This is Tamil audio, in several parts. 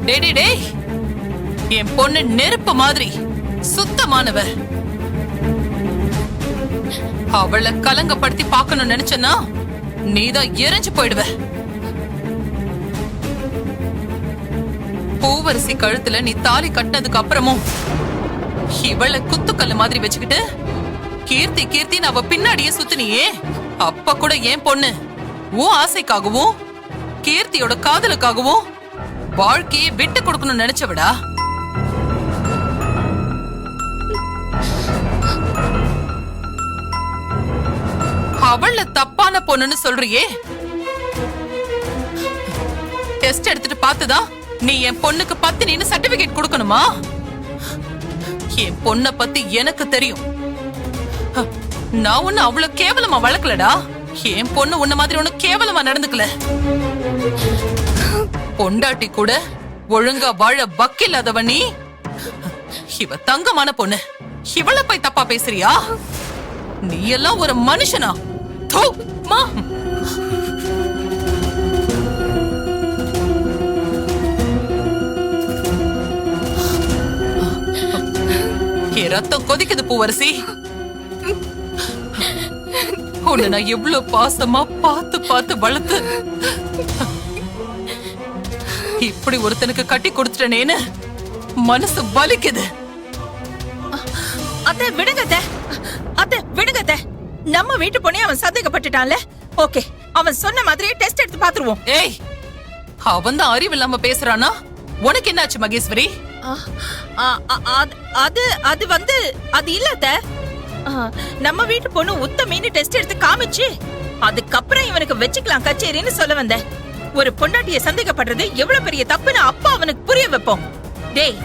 டேய் டேய் டேய், என் பொண்ணு நெருப்பு மாதிரி சுத்தமானவ. அவளை கலங்கப்படுத்தி பார்க்கணும்னு நினைச்சனா நீதான் எரிஞ்சு போயிடுவ. பூவரசி கழுத்துல நீ தாலி கட்டினதுக்கு அப்புறமும் இவளை குத்துக்கல்ல மாதிரி வச்சுக்கிட்டு கீர்த்தி கீர்த்தின்னு அவ பின்னாடியே சுத்தினியே. அப்ப கூட என் பொண்ணு உன் ஆசைக்காகவும் கீர்த்தியோட காதலுக்காகவும் வாழ்க்கையை விட்டு கொடுக்கணும்னு நினைச்சவிடா. அவள தப்பான பொண்ணுன்னு சொல்றியே. டெஸ்ட் எடுத்துட்டு பார்த்துதான் நீ என் பொண்ணுக்கு பத்தினின்னு சர்டிபிகேட் கொடுக்கணுமா? என் பொண்ண பத்தி எனக்கு தெரியும். நான் ஒண்ணு அவ்வளவு கேவலமா வளர்க்கலடா. என் பொண்ணு உன்ன மாதிரி ஒண்ணு கேவலமா நடந்துக்கல. பொண்டாட்டி கூட ஒழுங்கா வாழ வக்கில்லாதவ நீ. இவ தங்கமான பொண்ணு, இவள போய் தப்பா பேசுறியா? நீ எல்லாம் ஒரு மனுஷனா? தூ, மா. என் ரத்தம் கொதிக்குது பூவரசி. உன்னை நான் எவ்வளவு பாசமா பார்த்து பார்த்து வளர்த்து இப்படி ஒருத்தனுக்கு கட்டி கொடுத்துட்டேனேன்னு மனசு வலிக்குது. அத்தை விடுங்க அத்தை. அத்தை விடுங்க அத்தை. நம்ம வீட்டு பொண்ணே அவன் சந்தேகப்பட்டுட்டான்ல. ஓகே, அவன் சொன்ன மாதிரியே டெஸ்ட் எடுத்து பாத்துருவோம். ஏய், அவன் தான் அறிவு இல்லாம பேசுறானா? உனக்கு என்னாச்சு மகேஸ்வரி? அது வந்து அது இல்ல அத்தை. நம்ம வீட்டு பொண்ணு உத்தமின்னு டெஸ்ட் எடுத்து காமிச்சு அதுக்கப்புறம் இவனுக்கு வச்சுக்கலாம் கச்சேரின்னு சொல்ல வந்த. ஒரு பொண்டாட்டிய சந்தேகப்படுறது எவ்வளவு பெரிய தப்புன்னு அப்பா அவனுக்கு புரிய வைப்போம். டேய்,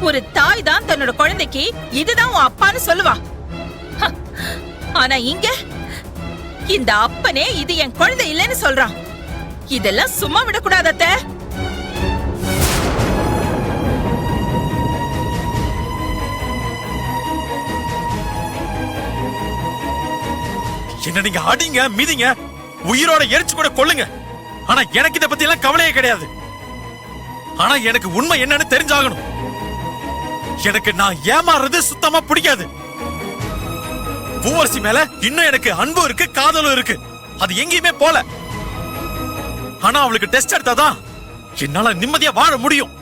ஒரு தாய் தான் தன்னோட குழந்தைக்கு இதுதான் உன் அப்பான்னு சொல்லுவா. ஆனா இங்க இந்த அப்பனே இது என் குழந்தை இல்லைன்னு சொல்றான். இதெல்லாம் சும்மா விடக்கூடாது அத்தை. என்ன நீங்க அடிங்க மிதிங்க, உயிரோட எரிச்சு கூட கொள்ளுங்க. ஆனா எனக்கு இத பத்தி எல்லாம் கவலையே கிடையாது. ஆனா எனக்கு உண்மை என்னன்னு தெரிஞ்சாகணும். எனக்கு நான் ஏமாறுறது சுத்தமா பிடிக்காது. பூவரசி மேல இன்னும் எனக்கு அன்பு இருக்கு, காதலும் இருக்கு. அது எங்கேயுமே போல. ஆனா அவளுக்கு டெஸ்ட் எடுத்தாதான் என்னால நிம்மதியா வாழ முடியும்.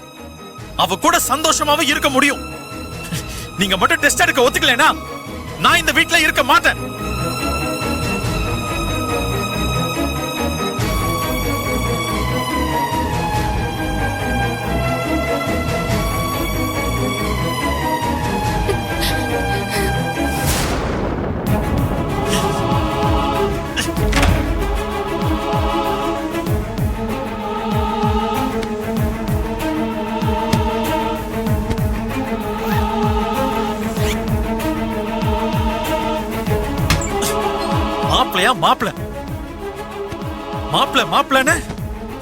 அவ கூட சந்தோஷமாவே இருக்க முடியும். நீங்க மட்டும் டெஸ்ட் எடுக்க ஒத்துக்கலைன்னா நான் இந்த வீட்டுல இருக்க மாட்டேன். மாப்பிள மாப்பிள மாப்பிளன்னு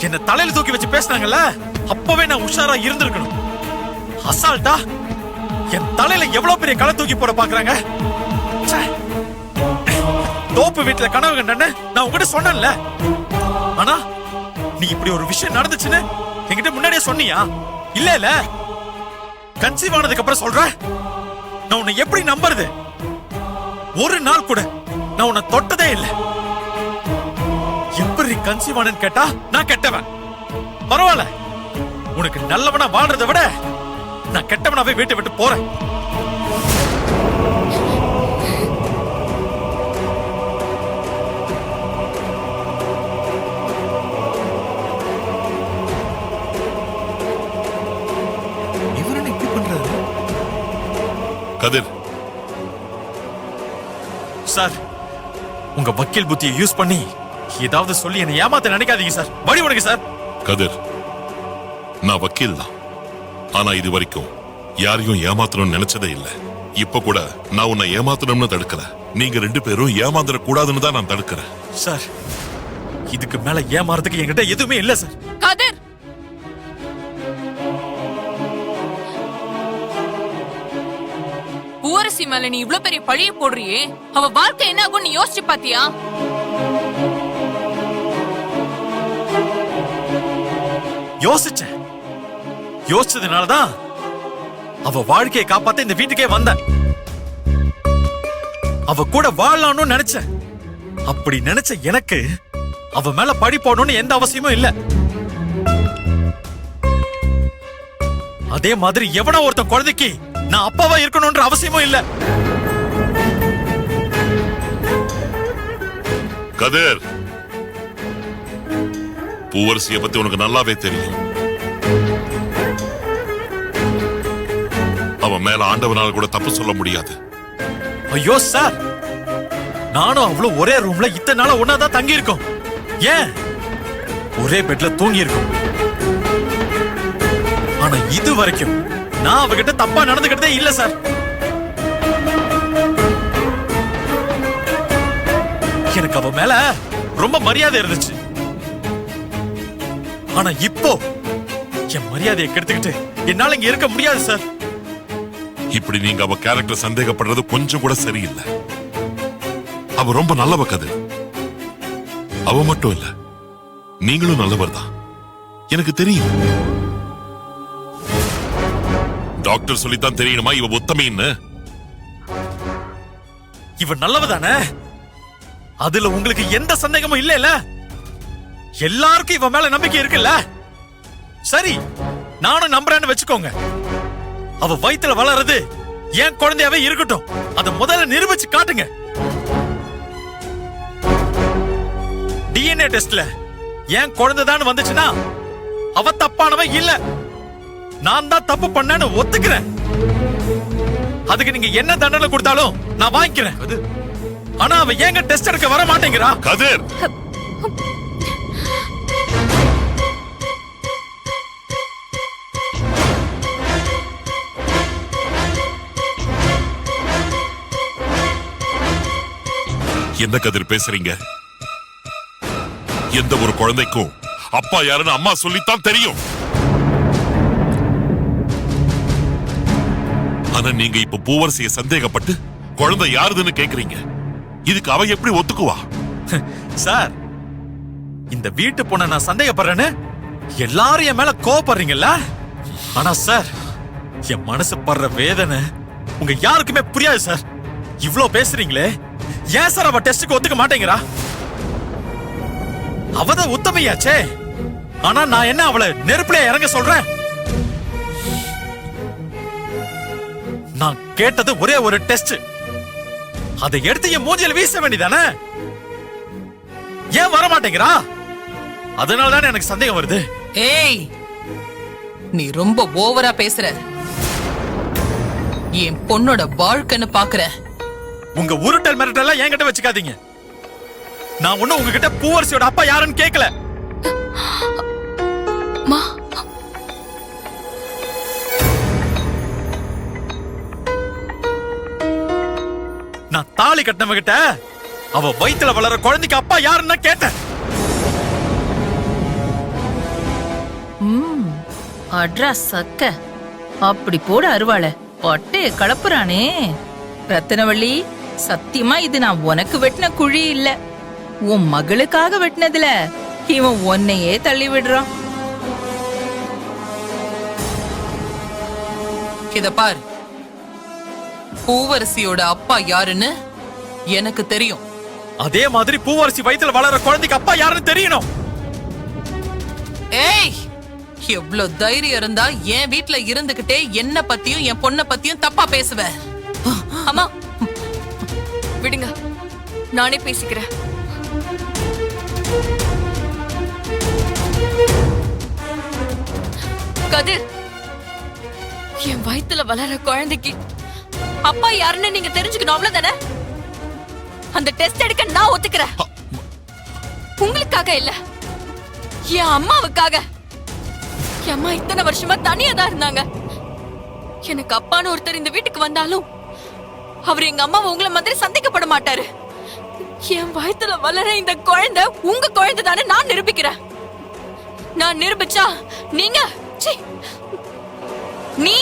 என்ன தலையில தூக்கி வச்சு பேசினாங்கல்ல, அப்பவே நான் உஷாரா இருந்திருக்கணும். அசால்ட்டா என் தலையில எவ்வளவு பெரிய களை தூக்கி போட பாக்குறாங்க. தோப்பு வீட்டுல கனவு கண்டன்னு நான் உங்ககிட்ட சொன்னேன்ல. ஆனா நீ இப்படி ஒரு விஷயம் நடந்துச்சுன்னு என்கிட்ட முன்னாடியே சொன்னியா? இல்ல கன்சீவ் ஆனதுக்கு அப்புறம் சொல்ற. நான் உன்னை எப்படி நம்புறது? ஒரு நாள் கூட நான் உன்னை தொட்டதே இல்ல. எப்படி கன்சீவ் ஆனன்னு கேட்டா நான் கெட்டவன். பரவாயில்ல, உனக்கு நல்லவனா வாழ்றதை விட நான் கெட்டவனாவே வீட்டை விட்டு போறேன். இவரு இப்படி பண்றாரு. கதிர் சார், உங்க வக்கீல் புத்தியை யூஸ் பண்ணி ஏதாவது சொல்லி என்ன ஏமாத்த நினைக்காதீங்க சார். வழி விடுங்க சார். கதிர், நான் வக்கீல் தான். ஆனா இது வரைக்கும் யாரையும் ஏமாத்தணும்னு நினைச்சதே இல்ல. இப்ப கூட நான் உன்னை ஏமாத்தணும்னு தடுக்கல. நீங்க ரெண்டு பேரும் ஏமாந்துட கூடாதுன்னு தான் நான் தடுக்கிறேன். சார், இதுக்கு மேல ஏமாறதுக்கு என்கிட்ட எதுவுமே இல்ல சார். கதிர், பூவரசி மேல நீ இவ்ளோ பெரிய பழிய போடுறியே, அவ வாழ்க்கை என்ன ஆகும் நீ யோசிச்சு பாத்தியா? யோசிச்சேன் யோசிச்சதுனாலதான் அவ வாழ்க்கையை காப்பாத்த இந்த வீட்டுக்கே வந்தேன். அவ கூட வாழலாம்னு நினைச்சேன். அப்படி நினைச்ச எனக்கு அவ மேல பழி போடணும்னு எந்த அவசியமும் இல்ல. அதே மாதிரி எவனோ ஒருத்தன் குழந்தைக்கு நான் அப்பாவா இருக்கணும்ன்ற அவசியமும் இல்ல. கதிர், பூவரசிய பத்தி உனக்கு நல்லாவே தெரியும். அவன் மேல ஆண்டவனால கூட தப்பு சொல்ல முடியாது. ஐயோ சார், நானும் அவ்வளவு ஒரே ரூம்ல இத்தனை நாளா ஒன்னாதான் தங்கி இருக்கோம். ஏன் ஒரே பெட்ல தூங்கி இருக்கோம். ஆனா இது வரைக்கும் நான் அவகிட்ட தப்பா நடந்துக்கிட்டதே இல்ல சார். எனக்கு அவ மேல ரொம்ப மரியாதை இருந்துச்சு. ஆனா இப்போ என் மரியாதையை கெடுத்துக்கிட்டு என்னால இங்க இருக்க முடியாது சார். இப்படி நீங்க அவ கேரக்டர் சந்தேகப்படுறது கொஞ்சம் கூட சரியில்லை. அவ ரொம்ப நல்லவ கதிர். அவ மட்டும் இல்ல, நீங்களும் நல்லவர் தான், எனக்கு தெரியும். டாக்டர் சொல்லித்தான் தெரியணுமா இவ உத்தமைன்னு? இவ நல்லவதானே, அதுல உங்களுக்கு எந்த சந்தேகமும் இல்ல. எல்லாருக்கும் இவ மேல நம்பிக்கை இருக்குல்ல. சரி, நானும் நம்புறேன்னு வச்சுக்கோங்க. அவ வயித்துல வளர்றது என் குழந்தையாவே இருக்கட்டும். அத முதல்ல நிரூபிச்சு காட்டுங்க. டிஎன்ஏ டெஸ்ட்ல என் குழந்தைதான் வந்துச்சுன்னா அவ தப்பானவ இல்ல, நான் தான் தப்பு பண்ணேன்னு ஒத்துக்கிறேன். அதுக்கு நீங்க என்ன தண்டனை கொடுத்தாலும் நான் வாங்கிக்கிறேன். ஆனா அவ ஏங்க டெஸ்ட் எடுக்க வர மாட்டேங்கிறா? கதிர், என்ன கதிர் பேசுறீங்க? எந்த ஒரு குழந்தைக்கும் அப்பா யாருன்னு அம்மா சொல்லித்தான் தெரியும். ஆனா நீங்க இப்ப பூவரசிய சந்தேகப்பட்டு குழந்தை யாருதுன்னு கேக்குறீங்க. இதுக்கு அவ எப்படி ஒத்துக்குவா? சார், இந்த வீட்டு பொண்ண நான் சந்தேகப்படுறேன்னு எல்லாரும் என் மேல கோவப்படுறீங்கல்ல. ஆனா சார், என் மனசு படுற வேதனை உங்க யாருக்குமே புரியாது சார். இவ்ளோ பேசுறீங்களே, ஏன் சார் அவ டெஸ்டுக்கு ஒத்துக்க மாட்டேங்கிறா? அவதான் உத்தமையாச்சே. ஆனா நான் என்ன அவளை நெருப்புல இறங்க சொல்றேன்? நான் கேட்டது ஒரே ஒரு டெஸ்ட். அதை எடுத்து என் மூஞ்சில வீச வேண்டியதானே? ஏன் வர மாட்டேங்கிறா? அதனாலதான் எனக்கு சந்தேகம் வருது. ஏய், நீ ரொம்ப ஓவரா பேசுற. என் பொண்ணோட வாழ்க்கைன்னு பாக்குற. உங்க உருட்டல் மிரட்டல் என்கிட்ட வச்சுக்காதீங்க. நான் ஒண்ணும் உங்ககிட்ட பூவரசியோட அப்பா யாருன்னு கேட்கல. நான் தாலி கட்டினவ கிட்ட அவ வயித்துல வளர குழந்தைக்கு அப்பா யாருன்னு கேட்டேன். அட்ரா சக்க, அப்படி போட அருவாள பட்டே கலப்புறானே. ரத்தினவள்ளி, சத்தியமா இது நான் உனக்கு வெட்டின குழி இல்ல, உன் மகளுக்காக வெட்டினதுல இவன் உன்னையே தள்ளி விடுறான். இத பார், பூவரசியோட அப்பா யாருன்னு எனக்கு தெரியும். அதே மாதிரி பூவரசி வயித்துல வளர குழந்தைக்கு அப்பா யாருன்னு தெரியணும். ஏய், எவ்வளவு தைரியம் இருந்தா என் வீட்ல இருந்துகிட்டே என்ன பத்தியும் என் பொண்ண பத்தியும் தப்பா பேசுவ? அம்மா விடுங்க, நானே பேசிக்கிறேன். கதிர், என் வயித்துல வளர குழந்தைக்கு அப்பா யாருன்னு நீங்க தெரிஞ்சுக்கணும், அவ்வளவுதானே? அந்த டெஸ்ட் எடுக்க நான் ஒத்துக்கிறேன். உங்களுக்காக இல்ல, என் அம்மாவுக்காக. என் அம்மா இத்தனை வருஷமா தனியா தான் இருந்தாங்க. எனக்கு அப்பான்னு ஒருத்தர் இந்த வீட்டுக்கு வந்தாலும் அவர் எங்க அம்மாவை உங்களை மாதிரி சந்தேகப்பட மாட்டாரு. என் வயித்துல வளர இந்த குழந்தை உங்க குழந்தை தானே நான் நிரூபிக்கிறேன். நான் நிரூபிச்சா நீங்க நீ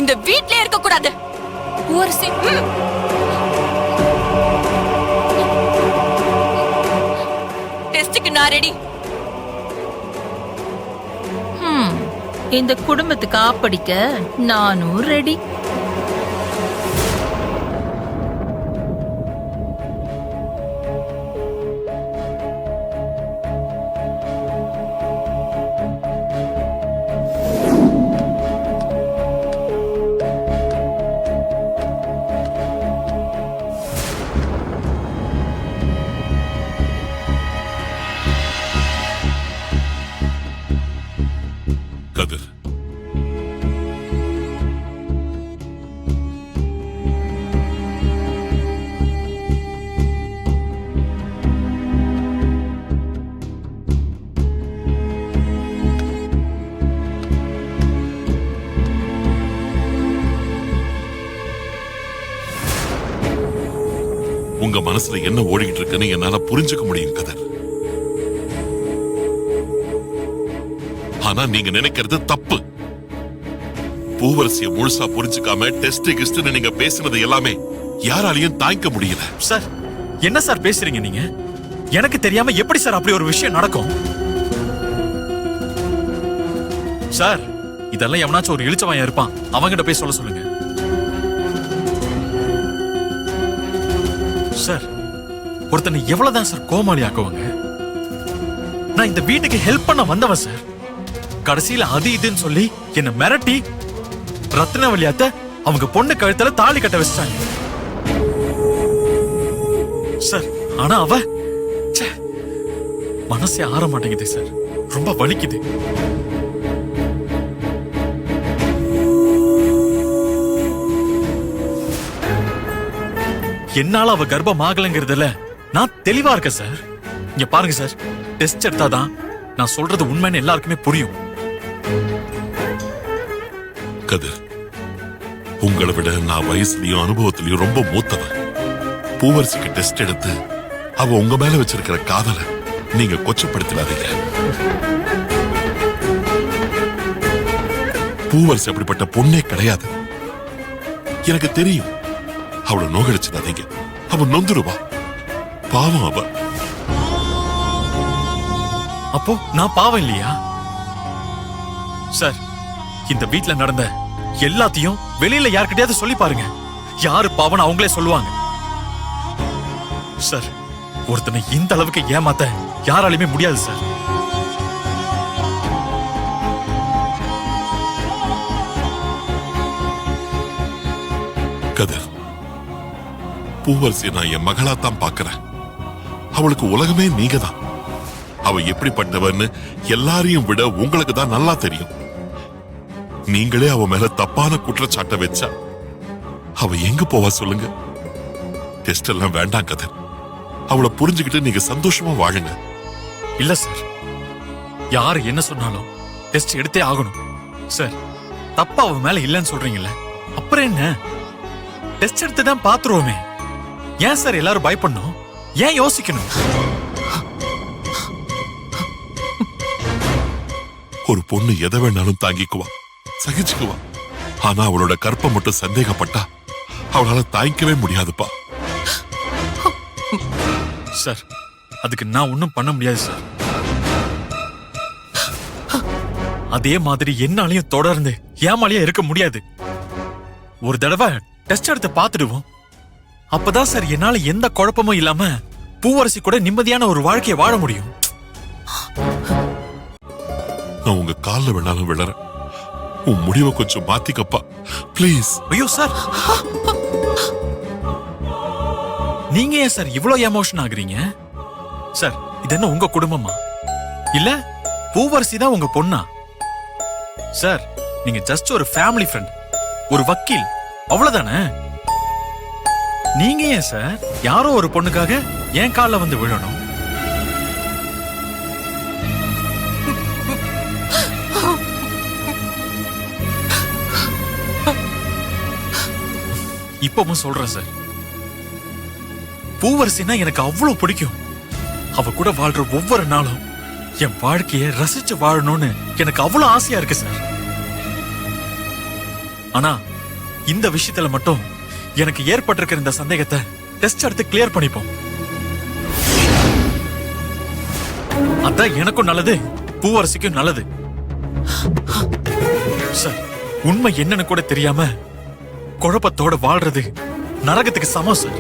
இந்த வீட்லயே இருக்க கூடாது. டெஸ்டுக்கு நான் ரெடி. இந்த குடும்பத்துக்கு ஆப்படிக்க நானும் ரெடி. கதிர், உங்க மனசுல என்ன ஓடிக்கிட்டு இருக்குன்னு என்னால புரிஞ்சுக்க முடியும் கதிர். ஆனா நீங்க நினைக்கிறது தப்பு. பூவரசிய முழுசா புரிஞ்சுக்காம டெஸ்ட் கிஸ்ட்னு நீங்க பேசுனது எல்லாமே யாராலையும் தாங்கிக்க முடியல. சார் என்ன சார் பேசுறீங்க நீங்க? எனக்கு தெரியாம எப்படி சார் அப்படி ஒரு விஷயம் நடக்கும்? சார் இதெல்லாம் எவனாச்சும் ஒரு இழிச்சவாயா இருப்பான், அவங்கிட்ட போய் சொல்ல சொல்லுங்க. சார் ஒருத்தனை எவ்வளவுதான் சார் கோமாளி ஆக்குவாங்க? நான் இந்த வீட்டுக்கு ஹெல்ப் பண்ண வந்தவன் சார். கடைசியில அது இதுன்னு சொல்லி என்ன மிரட்டி ரத்னவலியாத்த அவங்க பொண்ணு கழுத்துல தாலி கட்ட வச்சிட்டாங்க சார். ஆனா அவ மனசே ஆற மாட்டேங்குது சார், ரொம்ப வலிக்குது. என்னால அவ கர்ப்பம் ஆகலங்கிறதுல நான் தெளிவா இருக்கேன் சார். இங்க பாருங்க சார், டெஸ்ட் எடுத்தாதான் நான் சொல்றது உண்மைன்னு எல்லாருக்குமே புரியும். கதிர், உங்களை விட நான் வயசுலயும் அனுபவத்திலயும் ரொம்ப மூத்தவன். பூவரசிக்கு டெஸ்ட் எடுத்து அவ உங்க மேல வச்சிருக்கிற காதல நீங்க கொச்சப்படுத்திடாதீங்க. பூவரசி அப்படிப்பட்ட பொண்ணே கிடையாது, எனக்கு தெரியும். அவளை நோகடிச்சிடாதீங்க, அவ நொந்துருவா. பாவம் அவ. அப்போ நான் பாவம் இல்லையா சார்? இந்த வீட்ல நடந்த எல்லாத்தையும் வெளியில யார்கிட்டயாவது சொல்லி பாருங்க, யாரு பாவம் அவங்களே சொல்லுவாங்க. சார் ஒருத்தனை இந்த அளவுக்கு ஏமாத்த யாராலுமே முடியாது சார். கதிர், பூவரசியை நான் என் மகளாத்தான் பாக்குறேன். அவளுக்கு உலகமே நீங்கதான். அவ எப்படிப்பட்டவன்னு எல்லாரையும் விட உங்களுக்கு தான் நல்லா தெரியும். நீங்களே அவ மேல தப்பான குற்றச்சாட்டை வச்சா அவ எங்க போவா சொல்லுங்க? டெஸ்ட் எல்லாம் வேண்டாம் கதிர், அவளை புரிஞ்சுக்கிட்டு நீங்க சந்தோஷமா வாழுங்க. இல்ல சார், யாரு என்ன சொன்னாலும் டெஸ்ட் எடுத்தே ஆகணும் சார். தப்பா அவ மேல இல்லன்னு சொல்றீங்கல்ல, அப்புறம் என்ன? டெஸ்ட் எடுத்து தான் பாத்துருவோமே. ஏன் சார் எல்லாரும் பயப்படணும்? ஏன் யோசிக்கணும்? ஒரு பொண்ணு எதை வேணாலும் தாங்கிக்குவா, சகிச்சுக்குவா. ஆனா அவளோட கற்பை மட்டும் சந்தேகப்பட்டா அவளால தாங்கிக்கவே முடியாதுப்பா. சார் அதுக்கு நான் ஒண்ணும் பண்ண முடியாது சார். அதே மாதிரி என்னாலையும் தொடர்ந்து ஏமாலியா இருக்க முடியாது. ஒரு தடவை டெஸ்ட் எடுத்து பார்த்துடுவோம். அப்பதான் சார் என்னால எந்த குழப்பமும் இல்லாம பூவரசி கூட நிம்மதியான ஒரு வாழ்க்கையை வாழ முடியும். நான் உங்க கால்ல வேணாலும் விழறேன். உன் முடிவை கொஞ்சம் மாத்திக்கப்பா பிளீஸ். ஐயோ சார், நீங்க ஏன் சார் இவ்வளவு எமோஷன் ஆகுறீங்க? சார் இது என்ன உங்க குடும்பமா? இல்ல பூவரசி தான் உங்க பொண்ணா? சார் நீங்க ஜஸ்ட் ஒரு ஃபேமிலி ஃப்ரெண்ட், ஒரு வக்கீல், அவ்வளவுதானே. நீங்க ஏன் சார் யாரோ ஒரு பொண்ணுக்காக என் கால்ல வந்து விழணும்? இப்பவும் சொல்றேன் சார், பூவரசினா எனக்கு அவ்வளவு பிடிக்கும். அவ கூட வாழ்ற ஒவ்வொரு நாளும் என் வாழ்க்கையை ரசிச்சு வாழணும்னு எனக்கு அவ்வளவு ஆசையா இருக்கு சார். ஆனா இந்த விஷயத்துல மட்டும் எனக்கு ஏற்பட்டிருக்கிற இந்த சந்தேகத்தை டெஸ்ட் எடுத்து கிளியர் பண்ணிப்போம். அதான் எனக்கும் நல்லது, பூவரசிக்கும் நல்லது. சார், உண்மை என்னன்னு கூட தெரியாம குழப்பத்தோட வாழ்றது நரகத்துக்கு சமம் சார்.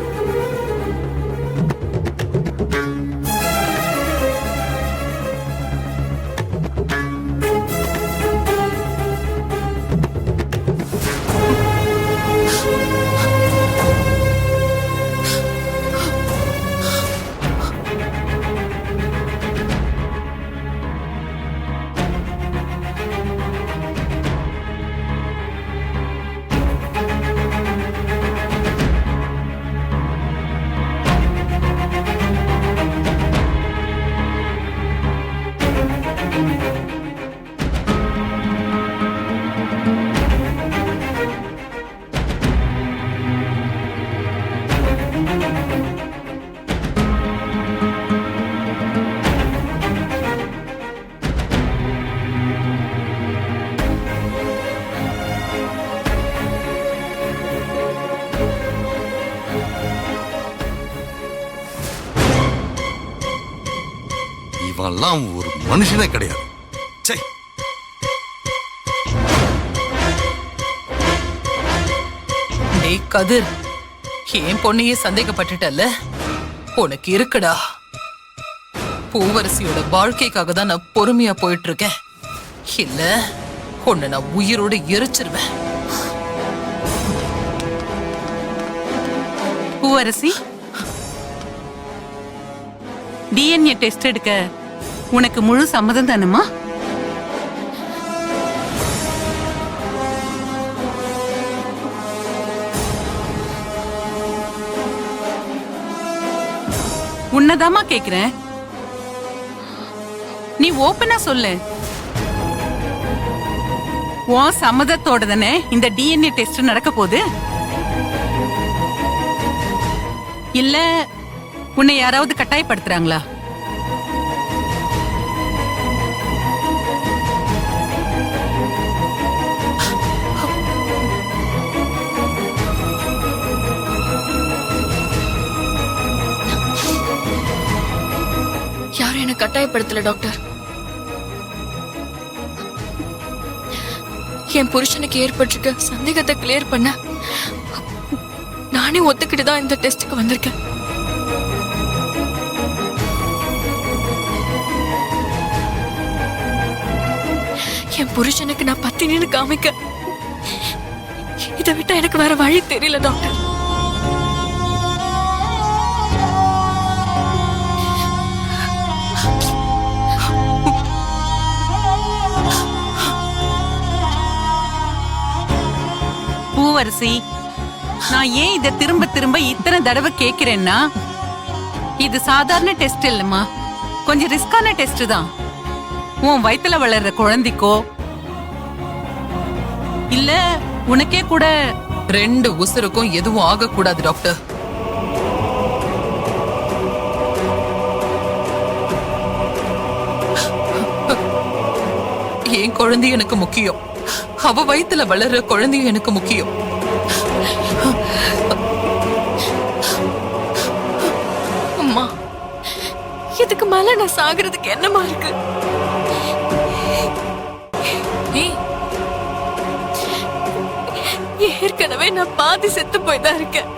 இவெல்லாம் ஒரு மனுஷனே கிடையாது. சே, டேய் கதிர், என் பொண்ணையே சந்தேகப்பட்டுட்டல்ல, உனக்கு இருக்குடா. பூவரசியோட வாழ்க்கைக்காக தான் நான் பொறுமையா போயிட்டு இருக்கேன். இல்ல உன்னை நான் உயிரோடு எரிச்சிருவேன். பூவரசி, டிஎன்ஏ டெஸ்ட் எடுக்க உனக்கு முழு சம்மதம் தானம்மா? உன்னதாமா கேக்குறேன், நீ ஓப்பனா சொல்லு. உன் சம்மதத்தோட தானே இந்த டிஎன்ஏ டெஸ்ட் நடக்க போகுது? இல்ல உன்னை யாராவது கட்டாயப்படுத்துறாங்களா? யாரும் என்ன கட்டாயப்படுத்தல டாக்டர். என் புருஷனுக்கு ஏற்பட்டிருக்க சந்தேகத்தை கிளியர் பண்ண நானே ஒத்துக்கிட்டு தான் இந்த டெஸ்டுக்கு வந்திருக்கேன். என் புருஷனுக்கு நான் பத்தினின்னு காமிக்க இதை விட்டா எனக்கு வேற வழி தெரியல டாக்டர். பூவரசி, நான் ஏன் இதை திரும்ப திரும்ப இத்தனை தடவை கேக்குறேன்னா, இது சாதாரண டெஸ்ட் இல்லம்மா, கொஞ்சம் ரிஸ்கான டெஸ்ட் தான். உன் வயித்துல வளர்ற குழந்தைக்கோ இல்ல உனக்கே கூட 2 உசுருக்கும் எதுவும் ஆகக்கூடாது டாக்டர். என் குழந்தை எனக்கு முக்கியம், அவ வயித்துல வளர்ற குழந்தையும் எனக்கு முக்கியம். அம்மா, இதுக்கு மேல நான் சாகிறதுக்கு என்னமா இருக்கு? ஏற்கனவே நான் பாதி செத்து போய்தான் இருக்கேன்.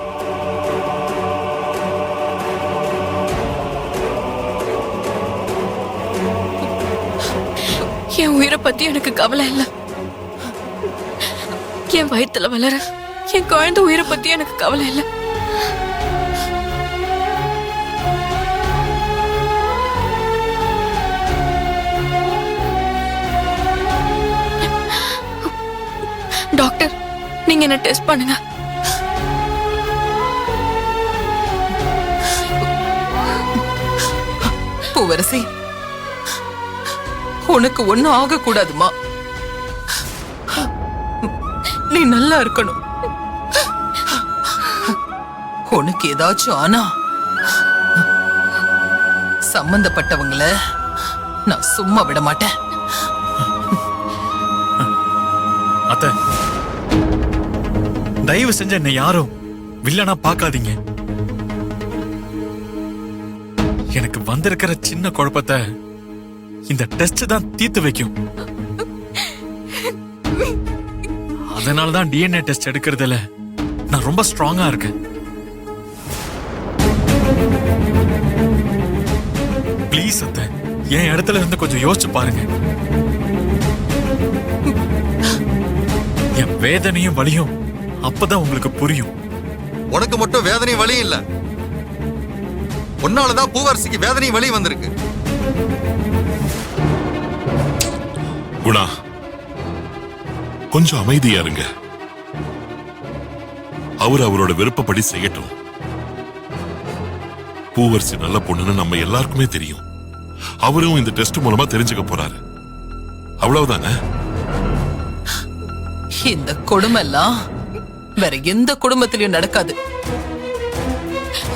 என் உயிரை பத்தி எனக்கு கவலை இல்ல. என் வயித்துல வளர என் குழந்தை உயிரை பத்தி எனக்கு கவலை இல்ல. டாக்டர், நீங்க என்ன டெஸ்ட் பண்ணுங்க. பூவரசி, உனக்கு ஒண்ணும் ஆக கூடாதுமா. நீ நல்லா இருக்கணும். உனக்கு ஏதாச்சும் ஆனா சம்பந்தப்பட்டவங்கள நான் சும்மா விட மாட்டேன். அத்தை, தயவு செஞ்ச என்னை யாரும் வில்லனா பார்க்காதீங்க. எனக்கு வந்திருக்கிற சின்ன குழப்பத்தை இந்த டெஸ்ட் தான் தீர்த்து வைக்கும். அதனாலதான் டிஎன்ஏ டெஸ்ட் எடுக்கிறதுல நான் ரொம்ப ஸ்ட்ராங்கா இருக்கேன். ப்ளீஸ் அத்தை, என் இடத்துல இருந்து கொஞ்சம் யோசிச்சு பாருங்க. என் வேதனையும் வலியும் அப்பதான் உங்களுக்கு புரியும். உனக்கு மட்டும் வேதனையும் வலியும் இல்ல, உன்னாலதான் பூவரசிக்கு வேதனையும் வலியும் வந்திருக்கு. குணா, கொஞ்சம் அமைதியா இருங்க. அவர் அவரோட விருப்பப்படி செய்யட்டும். பூவரசி நல்ல பொண்ணுன்னு நம்ம எல்லாருக்குமே தெரியும். அவரும் இந்த டெஸ்ட் மூலமா தெரிஞ்சுக்க போறாரு. அவ்வளவுதானே? இந்த கொடுமை எல்லாம் வேற எந்த குடும்பத்திலயும் நடக்காது.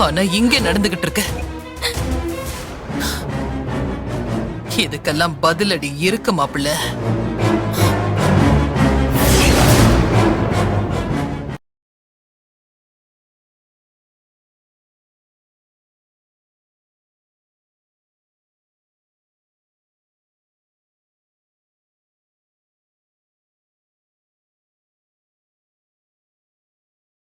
ஆனா இங்க நடந்துகிட்டு இருக்கு. இதுக்கெல்லாம் பதிலடி இருக்கு மாப்பிள்ள.